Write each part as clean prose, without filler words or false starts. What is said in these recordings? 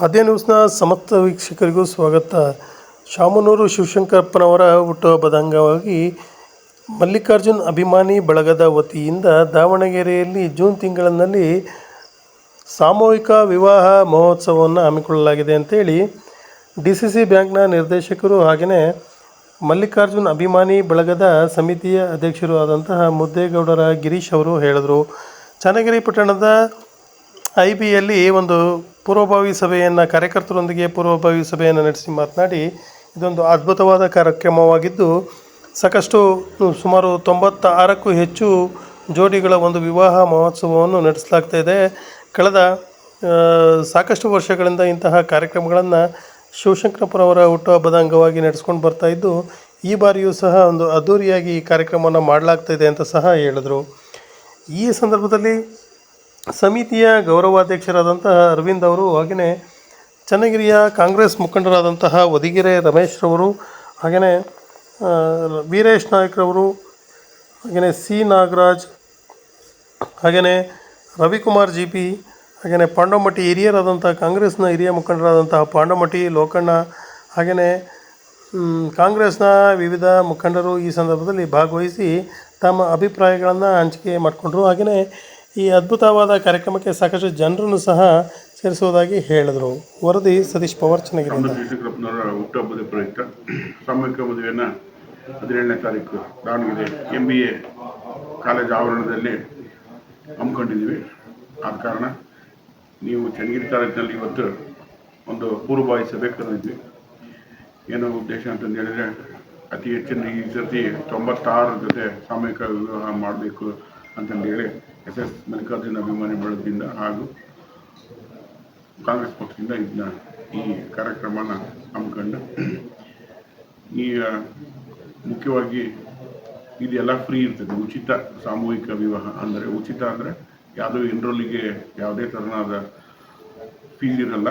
ಅದೇ ನ್ಯೂಸ್ನ ಸಮಸ್ತ ವೀಕ್ಷಕರಿಗೂ ಸ್ವಾಗತ. ಶಾಮನೂರು ಶಿವಶಂಕರಪ್ಪನವರ ಹುಟ್ಟುಹಬ್ಬದ ಅಂಗವಾಗಿ ಮಲ್ಲಿಕಾರ್ಜುನ್ ಅಭಿಮಾನಿ ಬಳಗದ ವತಿಯಿಂದ ದಾವಣಗೆರೆಯಲ್ಲಿ ಜೂನ್ ತಿಂಗಳಿನಲ್ಲಿ ಸಾಮೂಹಿಕ ವಿವಾಹ ಮಹೋತ್ಸವವನ್ನು ಹಮ್ಮಿಕೊಳ್ಳಲಾಗಿದೆ ಅಂತೇಳಿ DCC ಬ್ಯಾಂಕ್ನ ನಿರ್ದೇಶಕರು ಹಾಗೆಯೇ ಮಲ್ಲಿಕಾರ್ಜುನ್ ಅಭಿಮಾನಿ ಬಳಗದ ಸಮಿತಿಯ ಅಧ್ಯಕ್ಷರು ಆದಂತಹ ಮುದ್ದೇಗೌಡರ ಗಿರೀಶ್ ಅವರು ಹೇಳಿದರು. ಚನ್ನಗಿರಿ ಪಟ್ಟಣದ IBಯಲ್ಲಿ ಒಂದು ಪೂರ್ವಭಾವಿ ಸಭೆಯನ್ನು ಕಾರ್ಯಕರ್ತರೊಂದಿಗೆ ಪೂರ್ವಭಾವಿ ಸಭೆಯನ್ನು ನಡೆಸಿ ಮಾತನಾಡಿ, ಇದೊಂದು ಅದ್ಭುತವಾದ ಕಾರ್ಯಕ್ರಮವಾಗಿದ್ದು ಸಾಕಷ್ಟು ಸುಮಾರು 96ಕ್ಕೂ ಹೆಚ್ಚು ಜೋಡಿಗಳ ಒಂದು ವಿವಾಹ ಮಹೋತ್ಸವವನ್ನು ನಡೆಸಲಾಗ್ತಾ ಇದೆ. ಕಳೆದ ಸಾಕಷ್ಟು ವರ್ಷಗಳಿಂದ ಇಂತಹ ಕಾರ್ಯಕ್ರಮಗಳನ್ನು ಶಿವಶಂಕರಪ್ಪನವರ ಹುಟ್ಟುಹಬ್ಬದ ಅಂಗವಾಗಿ ನಡೆಸ್ಕೊಂಡು ಬರ್ತಾ ಇದ್ದು, ಈ ಬಾರಿಯೂ ಸಹ ಒಂದು ಅದ್ಧೂರಿಯಾಗಿ ಈ ಕಾರ್ಯಕ್ರಮವನ್ನು ಮಾಡಲಾಗ್ತಾಯಿದೆ ಅಂತ ಸಹ ಹೇಳಿದರು. ಈ ಸಂದರ್ಭದಲ್ಲಿ ಸಮಿತಿಯ ಗೌರವಾಧ್ಯಕ್ಷರಾದಂತಹ ಅರವಿಂದ್ ಅವರು, ಹಾಗೆಯೇ ಚನ್ನಗಿರಿಯ ಕಾಂಗ್ರೆಸ್ ಮುಖಂಡರಾದಂತಹ ವದಿಗೆರೆ ರಮೇಶ್ ರವರು, ಹಾಗೆಯೇ ವೀರೇಶ್ ನಾಯ್ಕರವರು, ಹಾಗೆಯೇ C ನಾಗರಾಜ್, ಹಾಗೆಯೇ ರವಿಕುಮಾರ್ GP, ಹಾಗೆಯೇ ಪಾಂಡವಮಟ್ಟಿ ಹಿರಿಯರಾದಂಥ ಕಾಂಗ್ರೆಸ್ನ ಹಿರಿಯ ಮುಖಂಡರಾದಂತಹ ಪಾಂಡವಮಟ್ಟಿ ಲೋಕಣ್ಣ, ಹಾಗೆಯೇ ಕಾಂಗ್ರೆಸ್ನ ವಿವಿಧ ಮುಖಂಡರು ಈ ಸಂದರ್ಭದಲ್ಲಿ ಭಾಗವಹಿಸಿ ತಮ್ಮ ಅಭಿಪ್ರಾಯಗಳನ್ನು ಹಂಚಿಕೆ ಮಾಡಿಕೊಂಡ್ರು. ಹಾಗೆಯೇ ಈ ಅದ್ಭುತವಾದ ಕಾರ್ಯಕ್ರಮಕ್ಕೆ ಸಾಕಷ್ಟು ಜನರನ್ನು ಸಹ ಸೇರಿಸುವುದಾಗಿ ಹೇಳಿದರು. ವರದಿ ಸತೀಶ್ ಪವಾರ್, ಚನ್ನಗಿರಿಯಿಂದ. ಶಿವಶಂಕರಪ್ಪನವರ ಹುಟ್ಟುಹಬ್ಬದ ಪ್ರಯುಕ್ತ ಸಾಮೂಹಿಕ ಮದುವೆಯನ್ನು 17ನೇ ತಾರೀಕು ದಾವಣಗೆರೆ MBA ಕಾಲೇಜ್ ಆವರಣದಲ್ಲಿ ಹಮ್ಮಿಕೊಂಡಿದ್ದೀವಿ. ಆದ ಕಾರಣ ನೀವು ಚನ್ನಗಿರಿ ತಾಲೂಕಿನಲ್ಲಿ ಇವತ್ತು ಒಂದು ಪೂರ್ವಭಾವಿ ಸಭೆ ಕರೆದಿದ್ವಿ. ಏನೋ ಉದ್ದೇಶ ಅಂತಂದು ಹೇಳಿದರೆ, ಅತಿ ಹೆಚ್ಚಿನ ಈ ಸರ್ತಿ 96 ಜೊತೆ ಸಾಮೂಹಿಕ ವಿವಾಹ ಮಾಡಬೇಕು ಅಂತಂದೇಳಿ SS ಮಲ್ಲಿಕಾರ್ಜುನ ಅಭಿಮಾನಿ ಬಳಗದಿಂದ ಹಾಗೂ ಕಾಂಗ್ರೆಸ್ ಪಕ್ಷದಿಂದ ಇದನ್ನ ಈ ಕಾರ್ಯಕ್ರಮನ ಹಮ್ಮಿಕೊಂಡು, ಈಗ ಮುಖ್ಯವಾಗಿ ಇದೆಲ್ಲ ಫ್ರೀ ಇರ್ತದೆ. ಉಚಿತ ಸಾಮೂಹಿಕ ವಿವಾಹ ಅಂದರೆ, ಉಚಿತ ಅಂದರೆ ಯಾವುದೋ ಎನ್ರೋಲಿಗೆ ಯಾವುದೇ ಥರನಾದ ಫೀಸ್ ಇರಲ್ಲ.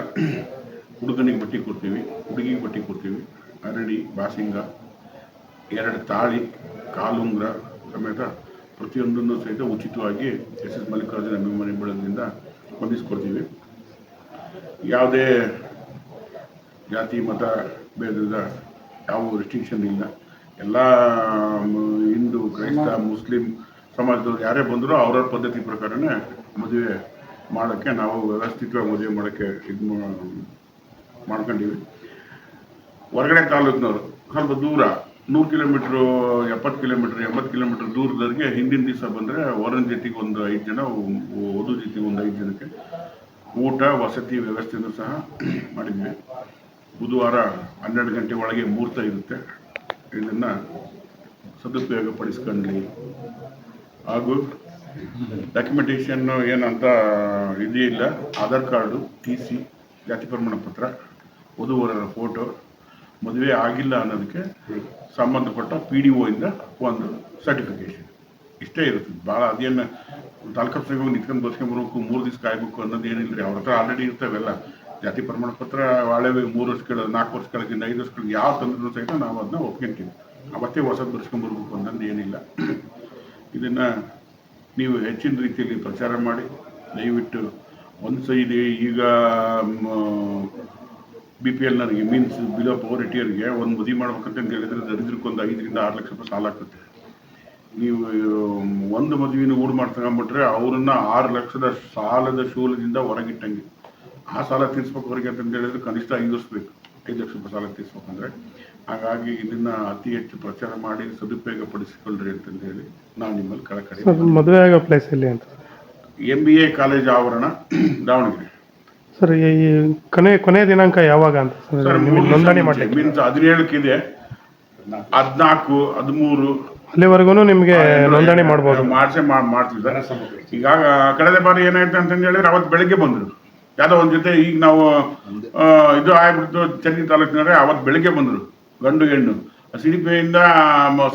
ಹುಡುಗನಿಗೆ ಬಟ್ಟೆ ಕೊಡ್ತೀವಿ, ಹುಡುಗಿಗೆ ಬಟ್ಟೆ ಕೊಡ್ತೀವಿ, ಅರಳಿ, ಬಾಸಿಂಗ, 2 ತಾಳಿ, ಕಾಲುಂಗ್ರ ಸಮೇತ ಪ್ರತಿಯೊಂದನ್ನು ಸಹಿತ ಉಚಿತವಾಗಿ SS ಮಲ್ಲಿಕಾರ್ಜುನ ಅಭಿಮಾನಿ ಬಳಗದಿಂದ ಹೊಂದಿಸ್ಕೊಡ್ತೀವಿ. ಯಾವುದೇ ಜಾತಿ ಮತ ಭೇದದ ಯಾವ ರೆಸ್ಟ್ರಿಕ್ಷನ್ ಇಲ್ಲ. ಎಲ್ಲ ಹಿಂದೂ, ಕ್ರೈಸ್ತ, ಮುಸ್ಲಿಂ ಸಮಾಜದವ್ರು ಯಾರೇ ಬಂದರೂ ಅವ್ರವ್ರ ಪದ್ಧತಿ ಪ್ರಕಾರನೇ ಮದುವೆ ಮಾಡೋಕ್ಕೆ ನಾವು ವ್ಯವಸ್ಥಿತವಾಗಿ ಮದುವೆ ಮಾಡೋಕ್ಕೆ ಇದು ಮಾಡ್ಕೊಂಡಿವಿ. ಹೊರಗಡೆ ತಾಲೂಕಿನವರು ಸ್ವಲ್ಪ ದೂರ 100 ಕಿಲೋಮೀಟ್ರು, 70 ಕಿಲೋಮೀಟ್ರ್, 80 ಕಿಲೋಮೀಟ್ರ್ ದೂರದವರೆಗೆ ಹಿಂದಿನ ದಿವಸ ಬಂದರೆ ವರನ ಜೊತೆಗೆ ಒಂದು 5 ಜನ, ವಧು ಜೊತೆಗೆ ಒಂದು 5 ಜನಕ್ಕೆ ಊಟ ವಸತಿ ವ್ಯವಸ್ಥೆಯೂ ಸಹ ಮಾಡಿದ್ವಿ. ಬುಧವಾರ 12 ಗಂಟೆ ಒಳಗೆ ಮುಹೂರ್ತ ಇರುತ್ತೆ. ಇದನ್ನು ಸದುಪಯೋಗ ಪಡಿಸ್ಕೊಂಡ್ಲಿ. ಹಾಗೂ ಡಾಕ್ಯುಮೆಂಟೇಷನ್ ಏನಂತ ಇದೇ ಇಲ್ಲ. ಆಧಾರ್ ಕಾರ್ಡು, TC, ಜಾತಿ ಪ್ರಮಾಣ ಪತ್ರ, ವಧುವರರ ಫೋಟೋ, ಮದುವೆ ಆಗಿಲ್ಲ ಅನ್ನೋದಕ್ಕೆ ಸಂಬಂಧಪಟ್ಟ PDO ಇಂದ ಒಂದು ಸರ್ಟಿಫಿಕೇಷನ್, ಇಷ್ಟೇ ಇರ್ತದೆ. ಭಾಳ ಅದೇನು ತಾಲೂಕು ಹೋಗಿ ನಿಂತ್ಕೊಂಡು ಬಸ್ಕೊಂಬರ್ಬೇಕು, 3 ದಿವಸ ಕಾಯ್ಬೇಕು ಅನ್ನೋದು ಏನಿಲ್ಲ ರೀ. ಅವ್ರ ಹತ್ರ ಆಲ್ರೆಡಿ ಇರ್ತವೆಲ್ಲ. ಜಾತಿ ಪ್ರಮಾಣ ಪತ್ರ ಹಳೆವೆ 3 ವರ್ಷಗಳ, 4 ವರ್ಷಗಳಿಂದ 5 ವರ್ಷಗಳಿಗೆ ಯಾವ ತಂದ್ರೂ ಸಹಿತ ನಾವು ಅದನ್ನ ಒಪ್ಕೊಂತೀವಿ. ಅವತ್ತೇ ಹೊಸದು ಬರ್ಸ್ಕೊಂಬರ್ಬೇಕು ಅನ್ನೋದು ಏನಿಲ್ಲ. ಇದನ್ನು ನೀವು ಹೆಚ್ಚಿನ ರೀತಿಯಲ್ಲಿ ಪ್ರಚಾರ ಮಾಡಿ ದಯವಿಟ್ಟು. ಒಂದು ಸೈಡಿ ಈಗ BPLನವರಿಗೆ, ಮೀನ್ಸ್ ಬಿಲೋ ಪವರ್ಟಿಯವರಿಗೆ ಒಂದು ಮದುವೆ ಮಾಡ್ಬೇಕಂತ ಹೇಳಿದ್ರೆ ದರಿದ್ರಕ್ಕೊಂದು 5 ರಿಂದ 6 ಲಕ್ಷ ರೂಪಾಯಿ ಸಾಲ ಆಗ್ತದೆ. ನೀವು ಒಂದು ಮದುವೆನ ಊರು ಮಾಡ್ತಕೊಂಡ್ಬಿಟ್ರೆ ಅವ್ರನ್ನ 6 ಲಕ್ಷದ ಸಾಲದ ಶೂಲದಿಂದ ಹೊರಗಿಟ್ಟಂಗೆ. ಆ ಸಾಲ ತೀರಿಸ್ಬೇಕು ಹೊರಗೆ ಅಂತ ಹೇಳಿದ್ರೆ ಕನಿಷ್ಠ 5 ವರ್ಷ ಬೇಕು, 5 ಲಕ್ಷ ರೂಪಾಯಿ ಸಾಲ ತೀರಿಸ್ಬೇಕಂದ್ರೆ. ಹಾಗಾಗಿ ಇದನ್ನು ಅತಿ ಹೆಚ್ಚು ಪ್ರಚಾರ ಮಾಡಿ ಸದುಪಯೋಗ ಪಡಿಸಿಕೊಳ್ಳ್ರಿ ಅಂತಂದೇಳಿ ನಾನು ನಿಮ್ಮಲ್ಲಿ ಕಳಕಳಿ. ಮದುವೆ ಆಗೋ ಪ್ಲೇಸ್ ಎಲ್ಲಿ ಅಂತ? MBA ಕಾಲೇಜ್ ಆವರಣ, ದಾವಣಗೆರೆ. ಸರ್, ಈ ಕೊನೆ ದಿನಾಂಕ ಯಾವಾಗ ಅಂತ ಸರ್? ನೋಂದಣಿ ಮಾಡಿ ಮೀನ್ಸ್ 17ಕ್ಕಿದೆ, 14, 13 ಅಲ್ಲಿವರೆಗೂ ನಿಮಗೆ ನೋಂದಣಿ ಮಾಡ್ಬೋದು. ಮಾಡ್ತೀವಿ ಸರ್. ಈಗ ಕಳೆದ ಬಾರಿ ಏನಾಯ್ತು ಅಂತಂದು ಹೇಳಿದ್ರೆ, ಅವತ್ತು ಬೆಳಗ್ಗೆ ಬಂದರು ಯಾವುದೋ ಒಂದು ಜೊತೆ. ಈಗ ನಾವು ಇದು ಆಗ್ಬಿಡ್ತು ಚನ್ನಗಿರಿ ತಾಲೂಕಿನವ್ರೆ. ಅವತ್ತು ಬೆಳಗ್ಗೆ ಬಂದರು ಗಂಡು ಹೆಣ್ಣು. CDP ಇಂದ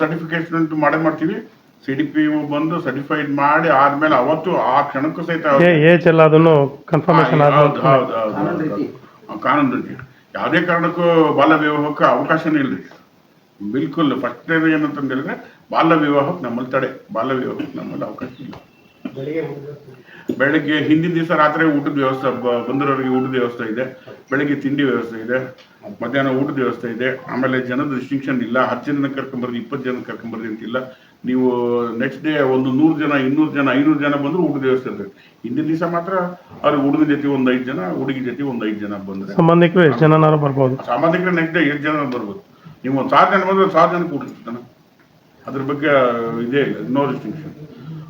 ಸರ್ಟಿಫಿಕೇಶನ್ ಮಾಡ್ತೀವಿ. CDP ಬಂದು ಸರ್ಟಿಫೈಡ್ ಮಾಡಿ ಆದ್ಮೇಲೆ ಅವತ್ತು ಆ ಕ್ಷಣಕ್ಕೂ ಸಹಿತ ಏಜ್ ಎಲ್ಲ ಅದನ್ನು ಕನ್ಫರ್ಮೇಷನ್ ಕಾನೂನು ರೀತಿ ಯಾವುದೇ ಕಾರಣಕ್ಕೂ ಬಾಲ್ಯ ವಿವಾಹಕ್ಕೆ ಅವಕಾಶನೇ ಇಲ್ಲ ರೀ. ಬಿಲ್ಕುಲ್ ಫಸ್ಟ್ ಏನಂತಂದು ಹೇಳಿದ್ರೆ ಬಾಲ್ಯ ವಿವಾಹಕ್ಕೆ ನಮ್ಮಲ್ಲಿ ತಡೆ, ಬಾಲ್ಯ ವಿವಾಹಕ್ಕೆ ನಮ್ಮಲ್ಲಿ ಅವಕಾಶ ಇಲ್ಲ. ಬೆಳಗ್ಗೆ ಹಿಂದಿನ ದಿವಸ ರಾತ್ರಿ ಊಟದ ವ್ಯವಸ್ಥೆ, ಬಂದಿರೋರಿಗೆ ಊಟದ ವ್ಯವಸ್ಥೆ ಇದೆ, ಬೆಳಗ್ಗೆ ತಿಂಡಿ ವ್ಯವಸ್ಥೆ ಇದೆ, ಮಧ್ಯಾಹ್ನ ಊಟದ ವ್ಯವಸ್ಥೆ ಇದೆ. ಆಮೇಲೆ ಜನದ ರಿಸ್ಟ್ರಿಕ್ಷನ್ ಇಲ್ಲ, 10 ಜನ ಕರ್ಕೊಂಬರ್ರಿ, 20 ಜನ ಕರ್ಕೊಂಬರ್ರಿ ಅಂತಿಲ್ಲ. ನೀವು ನೆಕ್ಸ್ಟ್ ಡೇ ಒಂದು 100 ಜನ, 200 ಜನ, 500 ಜನ ಬಂದ್ರು ಊಟದ ವ್ಯವಸ್ಥೆ ಇರ್ತದೆ. ಹಿಂದಿನ ದಿವಸ ಮಾತ್ರ ಅವ್ರಿಗೆ ಹುಡುಗ ಜೊತೆ ಒಂದು 5 ಜನ, ಹುಡುಗಿ ಜೊತೆ ಒಂದು 5 ಜನ ಬಂದ್ರೆ ಸಂಬಂಧಿಕರು ಎಷ್ಟು ಜನನಾರು ಬರ್ಬೋದು. ಸಾಮಾನ್ಯರಿಗೆ ನೆಕ್ಸ್ಟ್ ಡೇ 8 ಜನ ಬರ್ಬೋದು. ನೀವು ಒಂದು 1000 ಜನ ಬಂದ್ರೆ 1000 ಜನ ಕೂಡಿರ್ತಾನೆ. ಅದ್ರ ಬಗ್ಗೆ ಇದೇ ಇಲ್ಲ, ನೋ ರಿಸ್ಟ್ರಿಕ್ಷನ್.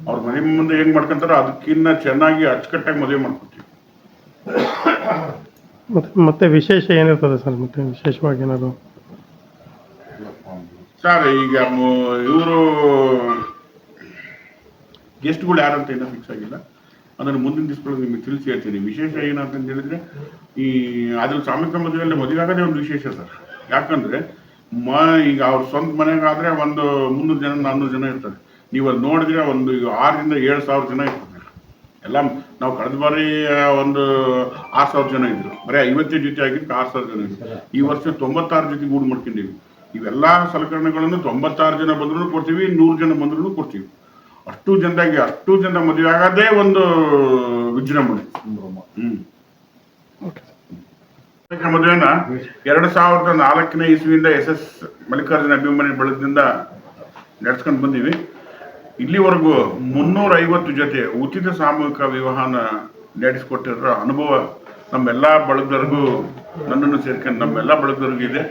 ಅವ್ರ ಮನೆ ಮುಂದೆ ಹೆಂಗ್ ಮಾಡ್ಕೊಂತಾರೋ ಅದಕ್ಕಿಂತ ಚೆನ್ನಾಗಿ ಅಚ್ಚುಕಟ್ಟಾಗಿ ಮದುವೆ ಮಾಡ್ಕೊತೀವಿ. ಮತ್ತೆ ವಿಶೇಷ ಏನಿರ್ತದೆ ಸರ್? ಮತ್ತೆ ವಿಶೇಷವಾಗಿ ಏನಾದ್ರು ಸರ್, ಈಗ ಇವರು ಗೆಸ್ಟ್ಗಳು ಯಾರಂತ ಇನ್ನೂ ಫಿಕ್ಸ್ ಆಗಿಲ್ಲ. ಅದನ್ನು ಮುಂದಿನ ದಿವಸಗಳಲ್ಲಿ ನಿಮಗೆ ತಿಳಿಸಿ ಹೇಳ್ತೀನಿ. ವಿಶೇಷ ಏನಂತ ಹೇಳಿದ್ರೆ, ಈ ಅದ್ರಲ್ಲಿ ಸಾಮೂಹಿಕ ಮದುವೆಯಲ್ಲಿ ಮದುವೆ ಆಗೋದೇ ಒಂದು ವಿಶೇಷ ಸರ್. ಯಾಕಂದ್ರೆ ಈಗ ಅವ್ರ ಸ್ವಂತ ಮನೆಗಾದ್ರೆ ಒಂದು 300 ಜನ 400 ಜನ ಇರ್ತಾರೆ. ನೀವು ಅಲ್ಲಿ ನೋಡಿದ್ರೆ ಒಂದು 6,000 to 7,000 ಜನ ಇರ್ತಾರೆ. ಎಲ್ಲ ನಾವು ಕಳೆದ ಬಾರಿ ಒಂದು 6,000 ಜನ ಇದ್ರು. ಬರೀ 50 ಜೊತೆ ಆಗಿದ್ದು 6,000 ಜನ ಇದ್ರು. ಈ ವರ್ಷ 96 ಜೊತೆ ಗೂಡು ಮಾಡ್ಕೊಂಡಿವಿ. ಇವೆಲ್ಲ ಸಲಕರಣೆಗಳನ್ನು 96 ಜನ ಬಂದ್ರು ಕೊಡ್ತೀವಿ, 100 ಜನ ಬಂದ್ರು ಕೊಡ್ತೀವಿ. ಅಷ್ಟು ಜನ ಮದುವೆ ಆಗೋದೇ ಒಂದು ವಿಜೃಂಭಣೆ. ಮದುವೆನ 2004ನೇ ಇಸ್ವಿಯಿಂದ SS ಮಲ್ಲಿಕಾರ್ಜುನ ಅಭಿಮನ್ಯು ಬಳಗದಿಂದ ನಡೆಸ್ಕೊಂಡು ಬಂದೀವಿ. ಇಲ್ಲಿವರೆಗೂ 350 ಜೊತೆ ಉಚಿತ ಸಾಮೂಹಿಕ ವಿವಾಹನ ನಡೆಸಿಕೊಟ್ಟಿರೋ ಅನುಭವ ನಮ್ಮೆಲ್ಲ ಬಳಗದವ್ರಿಗೂ, ನನ್ನನ್ನು ಸೇರ್ಕೊಂಡು ನಮ್ಮೆಲ್ಲ ಬಳಗದವ್ರಿಗೂ ಇದೆ.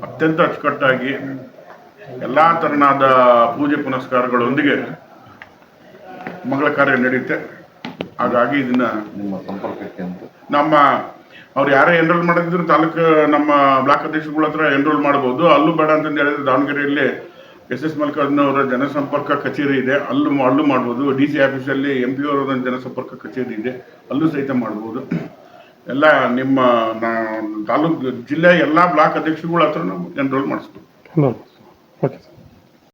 ಅತ್ಯಂತ ಅಚ್ಚುಕಟ್ಟಾಗಿ ಎಲ್ಲ ತರನಾದ ಪೂಜೆ ಪುನಸ್ಕಾರಗಳೊಂದಿಗೆ ಮಂಗಳ ಕಾರ್ಯ ನಡೆಯುತ್ತೆ. ಹಾಗಾಗಿ ಇದನ್ನ ನಿಮ್ಮ ಸಂಪರ್ಕಕ್ಕೆ ಅಂತ ಅವ್ರು ಯಾರೇ ಎನ್ರೋಲ್ ಮಾಡಿದ್ರು ತಾಲೂಕು ನಮ್ಮ ಬ್ಲಾಕ್ ಅಧ್ಯಕ್ಷಗಳ ಹತ್ರ ಎನ್ರೋಲ್ ಮಾಡ್ಬೋದು. ಅಲ್ಲೂ ಬೇಡ ಅಂತಂದು ಹೇಳಿದ್ರೆ ದಾವಣಗೆರೆಯಲ್ಲಿ SS ಮಲ್ಲಿಕಾರ್ಜುನವರ ಜನಸಂಪರ್ಕ ಕಚೇರಿ ಇದೆ, ಅಲ್ಲೂ ಮಾಡ್ಬೋದು. DC ಆಫೀಸಲ್ಲಿ MP ಅವರ ಜನಸಂಪರ್ಕ ಕಚೇರಿ ಇದೆ, ಅಲ್ಲೂ ಸಹಿತ ಮಾಡ್ಬೋದು. ಎಲ್ಲ ನಿಮ್ಮ ತಾಲೂಕು ಜಿಲ್ಲೆಯ ಎಲ್ಲ ಬ್ಲಾಕ್ ಅಧ್ಯಕ್ಷಗಳ ಹತ್ರ ನಾವು ಎನ್ರೋಲ್ ಮಾಡಿಸ್ಬೋದು. Okay sir.